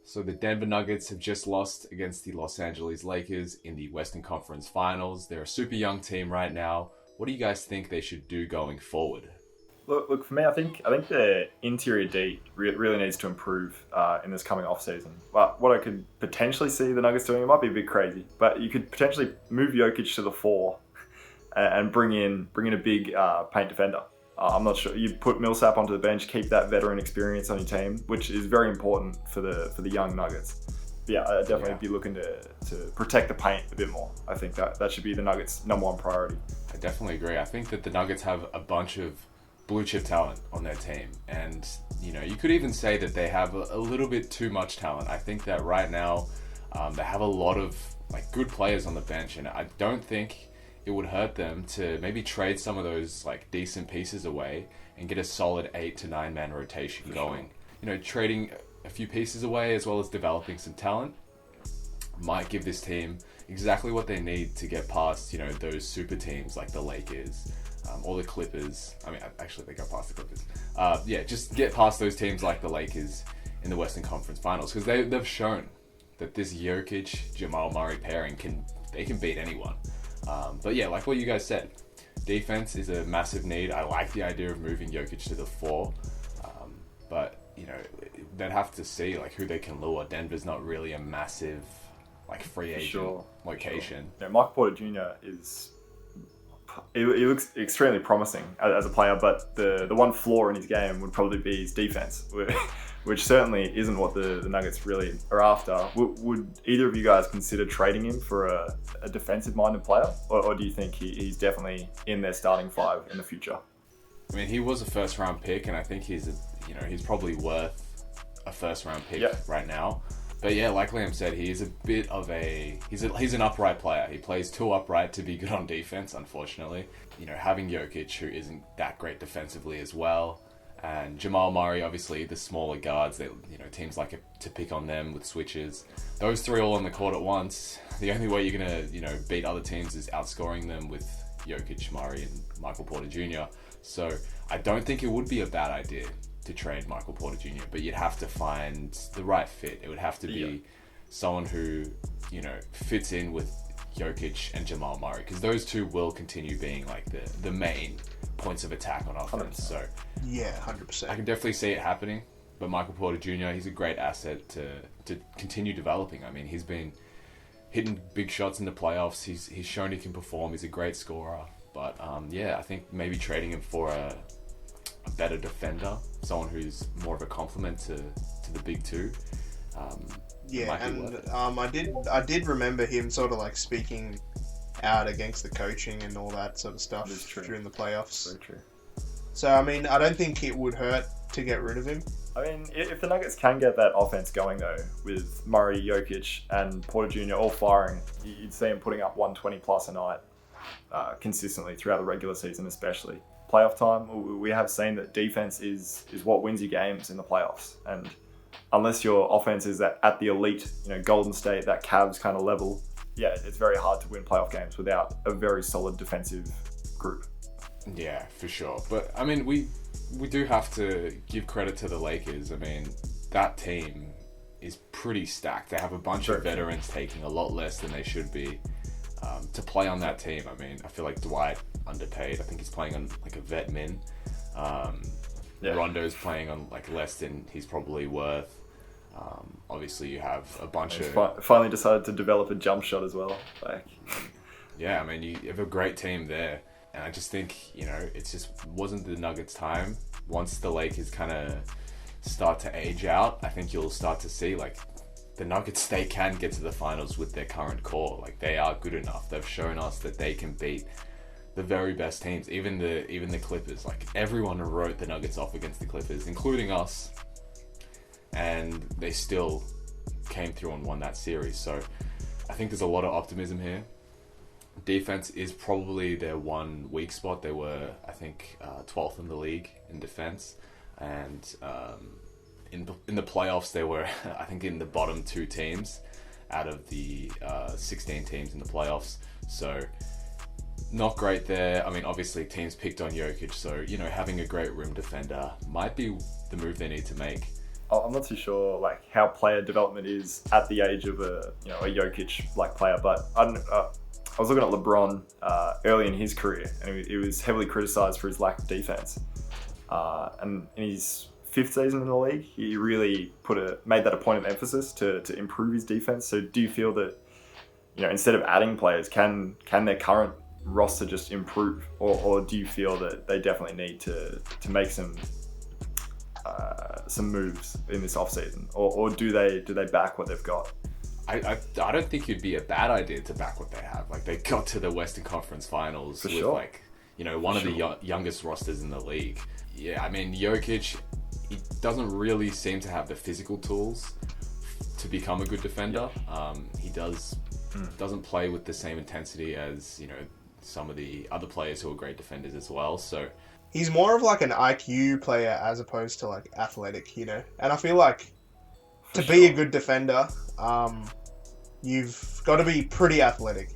So the Denver Nuggets have just lost against the Los Angeles Lakers in the Western Conference Finals. They're a super young team right now. What do you guys think they should do going forward? Look for me, I think the interior D really needs to improve in this coming off season. But what I could potentially see the Nuggets doing, it might be a bit crazy, but you could potentially move Jokic to the 4 and bring in a big paint defender. I'm not sure. You put Millsap onto the bench, keep that veteran experience on your team, which is very important for the young Nuggets. But yeah, I'd definitely be looking to protect the paint a bit more. I think that should be the Nuggets' number one priority. I definitely agree. I think that the Nuggets have a bunch of blue chip talent on their team, and you could even say that they have a little bit too much talent. I think that right now they have a lot of good players on the bench, and I don't think it would hurt them to maybe trade some of those decent pieces away and get a solid 8 to 9 man rotation going. Trading a few pieces away as well as developing some talent might give this team exactly what they need to get past those super teams like the Lakers or the Clippers. I mean, actually they got past the Clippers. Just get past those teams like the Lakers in the Western Conference Finals, because they've shown that this Jokic Jamal Murray pairing can beat anyone. But yeah, like what you guys said, defense is a massive need. I like the idea of moving Jokic to the 4, but they'd have to see who they can lure. Denver's not really a massive free agent location. Sure. Yeah, Michael Porter Jr. He looks extremely promising as a player, but the one flaw in his game would probably be his defense, which certainly isn't what the Nuggets really are after. Would either of you guys consider trading him for a defensive-minded player, or do you think he's definitely in their starting 5 in the future? I mean, he was a first-round pick, and I think he's probably worth a first-round pick right now. But yeah, like Liam said, he is a bit of he's an upright player. He plays too upright to be good on defense, unfortunately. Having Jokic, who isn't that great defensively as well, and Jamal Murray, obviously the smaller guards, teams like to pick on them with switches. Those 3 all on the court at once. The only way you're gonna beat other teams is outscoring them with Jokic, Murray, and Michael Porter Jr. So I don't think it would be a bad idea to trade Michael Porter Jr., but you'd have to find the right fit. It would have to be someone who fits in with Jokic and Jamal Murray, because those two will continue being the main points of attack on offense. 100%. So yeah, 100%. I can definitely see it happening. But Michael Porter Jr., he's a great asset to continue developing. I mean, he's been hitting big shots in the playoffs. He's shown he can perform. He's a great scorer. But I think maybe trading him for a better defender, someone who's more of a complement to the big two. I did remember him sort of speaking out against the coaching and all that sort of stuff during the playoffs. Very true. So I mean, I don't think it would hurt to get rid of him. I mean, if the Nuggets can get that offense going though, with Murray, Jokic, and Porter Jr. all firing, you'd see him putting up 120 plus a night consistently throughout the regular season, especially. Playoff time, we have seen that defense is what wins you games in the playoffs, and unless your offense is at the elite, Golden State, that Cavs kind of level, it's very hard to win playoff games without a very solid defensive group. Yeah, for sure. But I mean, we do have to give credit to the Lakers. I mean, that team is pretty stacked. They have a bunch of veterans taking a lot less than they should be to play on that team. I mean, I feel like Dwight underpaid. I think he's playing on a vet min. Rondo's playing on less than he's probably worth. Obviously you have a bunch of finally decided to develop a jump shot as well. I mean, you have a great team there, and I just think it just wasn't the Nuggets' time. Once the Lakers kind of start to age out, I think you'll start to see the Nuggets, they can get to the finals with their current core. They are good enough. They've shown us that they can beat the very best teams, even the Clippers. Everyone wrote the Nuggets off against the Clippers, including us, and they still came through and won that series. So I think there's a lot of optimism here. Defense is probably their one weak spot. They were, I think, 12th in the league in defense, and in the playoffs they were, I think, in the bottom 2 teams out of the 16 teams in the playoffs. So not great there. I mean, obviously teams picked on Jokic, so having a great rim defender might be the move they need to make. I'm not too sure like how player development is at the age of a a Jokic like player, but I was looking at LeBron early in his career, and he was heavily criticized for his lack of defense. And in his 5th season in the league, he really made that a point of emphasis to improve his defense. So do you feel that instead of adding players, can their current roster just improve, or do you feel that they definitely need to make some moves in this offseason, or do they back what they've got? I don't think it'd be a bad idea to back what they have. Like, they got to the Western Conference Finals with one of the youngest rosters in the league. Yeah, I mean, Jokic, he doesn't really seem to have the physical tools to become a good defender. He doesn't play with the same intensity as some of the other players who are great defenders as well. So he's more of like an IQ player as opposed to like athletic, And I feel like to be a good defender, you've got to be pretty athletic.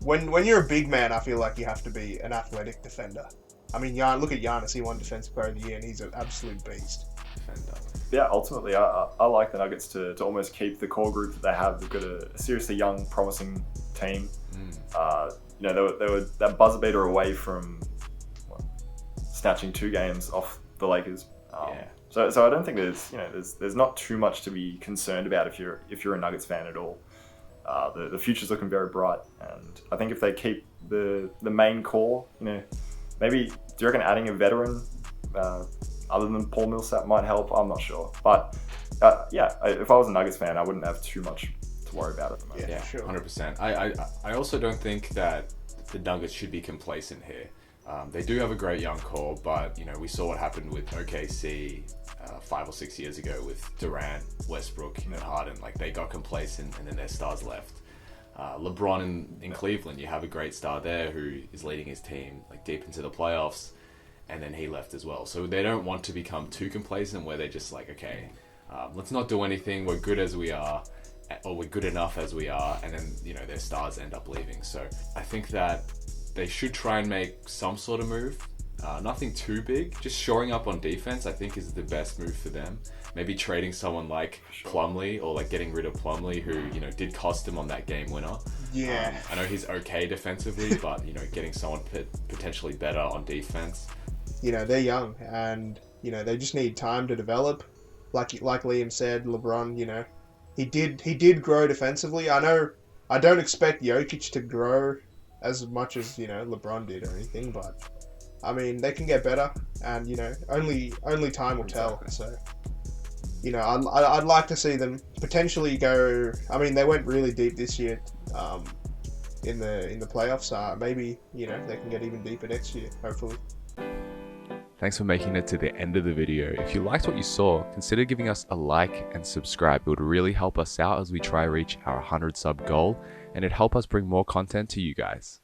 When you're a big man, I feel like you have to be an athletic defender. I mean, look at Giannis. He won Defensive Player of the Year, and he's an absolute beast. Defender. Yeah, ultimately, I like the Nuggets to almost keep the core group that they have. They've got a seriously young, promising team. They were that buzzer beater away from snatching 2 games off the Lakers. So I don't think there's not too much to be concerned about if you're a Nuggets fan at all. The future's looking very bright, and I think if they keep the main core, maybe, do you reckon adding a veteran other than Paul Millsap might help? I'm not sure, but if I was a Nuggets fan, I wouldn't have too much to worry about at the moment. Yeah, sure. 100%. I also don't think that the Nuggets should be complacent here. They do have a great young core, but we saw what happened with OKC 5 or 6 years ago with Durant, Westbrook, and Harden. Like, they got complacent, and then their stars left. LeBron in Cleveland, you have a great star there who is leading his team like deep into the playoffs, and then he left as well. So they don't want to become too complacent where they're just like, okay, let's not do anything. We're good as we are, or we're good enough as we are, and then their stars end up leaving. So I think that they should try and make some sort of move. Nothing too big. Just shoring up on defense, I think, is the best move for them. Maybe trading someone like Plumlee, or like getting rid of Plumlee, who did cost them on that game winner. Yeah. I know he's okay defensively, but getting someone potentially better on defense. They're young, and they just need time to develop. Like Liam said, LeBron, he did grow defensively. I don't expect Jokic to grow as much as LeBron did or anything, but I mean, they can get better, and only time will tell. So I'd like to see them potentially go. I mean, they went really deep this year in the playoffs. Maybe they can get even deeper next year, hopefully. Thanks for making it to the end of the video. If you liked what you saw, consider giving us a like and subscribe. It would really help us out as we try to reach our 100 sub goal, and it'd help us bring more content to you guys.